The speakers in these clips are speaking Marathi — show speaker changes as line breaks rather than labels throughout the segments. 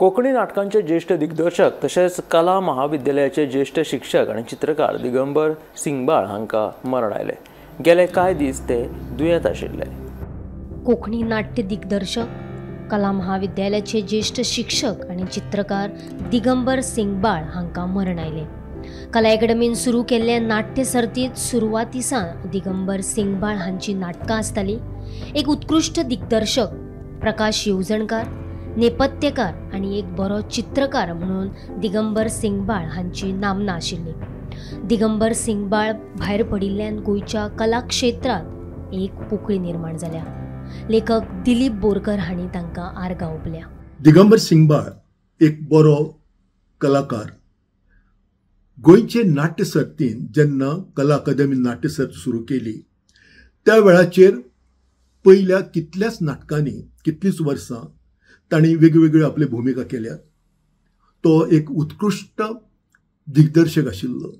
कोंकणी नाटकांचे ज्येष्ठ दिग्दर्शक तसेच कला महाविद्यालयाचे ज्येष्ठ शिक्षक आणि चित्रकार दिगंबर सिंगबाळ हांका मरण आयले। गेले कांय दीस ते दुयेंत आशिल्ले।
कोंकणी नाट्य दिग्दर्शक कला महाविद्यालयाचे ज्येष्ठ शिक्षक आणि चित्रकार दिगंबर सिंगबाळ हांका मरण आयले। कला अकॅडमीन सुरू केल्ले नाट्य सर्तीत सुरवातीसान दिगंबर सिंगबाळ हांची नाटकां आसताली। एक उत्कृष्ट दिग्दर्शक, प्रकाश येवजणकार, नेपथ्यकार आणि एक बरो चित्रकार म्हणून दिगंबर सिंगबाळ हांची नामना आशिल्ली। दिगंबर सिंगबाळ भायर पडिल्ल्यान गोंयच्या कला क्षेत्रात एक पोकळी निर्माण जाल्या। लेखक दिलीप बोरकर हांणी तांकां आर्गां ओंपल्या।
दिगंबर सिंगबाळ एक बरो कलाकार। गोंयचे नाट्य सर्तीन जेन्ना कला अकादमी नाट्य सर्त सुरू केली त्या वेळाचेर पहिल्या कितल्याच नाटकांनी कितलींच वर्सां तांणी वेगवेगळ्यो आपल्यो भुमिका केल्यात। तो एक उत्कृष्ट दिग्दर्शक आशिल्लो,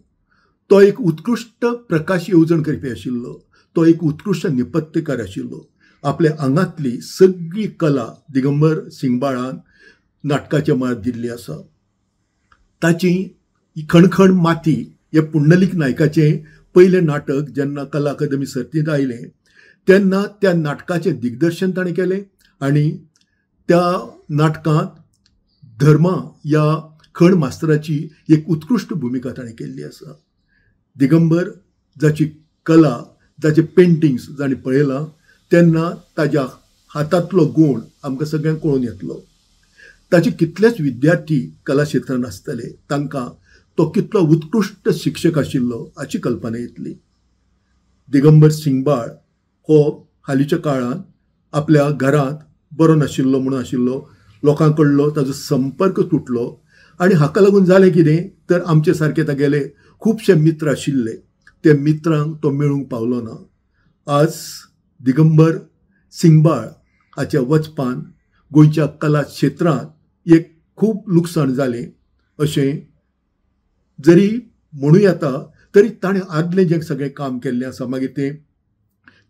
तो एक उत्कृष्ट प्रकाश येवजण करपी आशिल्लो, तो एक उत्कृष्ट नेपथ्यकार आशिल्लो। आपल्या आंगातली सगळी कला दिगंबर सिंगबाळान नाटकाच्या मळार दिल्ली आसा। ताची खणखण माती हे पुंडलीक नायकाचें पयलें नाटक जेन्ना कला अकादमी सर्तींत आयलें तेन्ना त्या नाटकाचें दिग्दर्शन ताणें केलें आनी त्या नाटकांत धर्मा ह्या खण मास्तराची एक उत्कृश्ट भुमिका ताणें केल्ली आसा। दिगंबर जाची कला, जाचे पेंटिंग्स जाणें पळयलां तेन्ना ताज्या हातांतलो गूण आमकां सगळ्यांक कळून येतलो। ताचे कितलेच विद्यार्थी कला क्षेत्रांत आसतले, तांकां तो कितलो उत्कृश्ट शिक्षक आशिल्लो हाची कल्पना येतली। दिगंबर सिंगबाळ हो हालींच्या काळांत आपल्या घरांत बरो नाशिल्लो म्हणून आशिल्लो, लोकां कडलो ताजो संपर्क तुटलो आनी हाका लागून जालें कितें तर आमचे सारके तागेले खुबशे मित्र आशिल्ले, ते मित्रांक तो मेळूंक पावलो ना। आज दिगंबर सिंगबाळ हाच्या वचपान गोंयच्या कला क्षेत्रांत एक खूब लुकसाण जालें अशें जरी म्हणूं येता, तरी ताणें आदलें जें सगळें काम केल्लें आसा, मागीर तें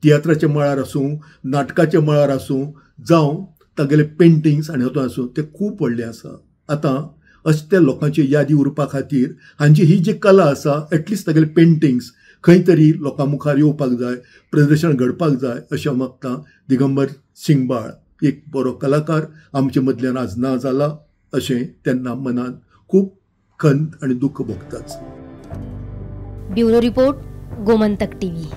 तियात्राच्या मळार आसूं, नाटकाच्या मळार आसूं, जावं तागेले पेंटिंग्स आनी हातूंत आसूं, तें खूब व्हडलें आसा। आतां असल्या लोकांची यादी उरपा खातीर हांची ही जी कला आसा, एटलिस्ट तागेले पेंटिंग्स खंय तरी लोकां मुखार येवपाक जाय, प्रदर्शन घडपाक जाय अशें मागता। दिगंबर सिंगबाळ एक बरो कलाकार आमचे मदल्यान आज ना जाला अशें तेन्ना मनांत खूब खंत आनी दुख्ख भोगताच।
Bureau report, Gomantak TV.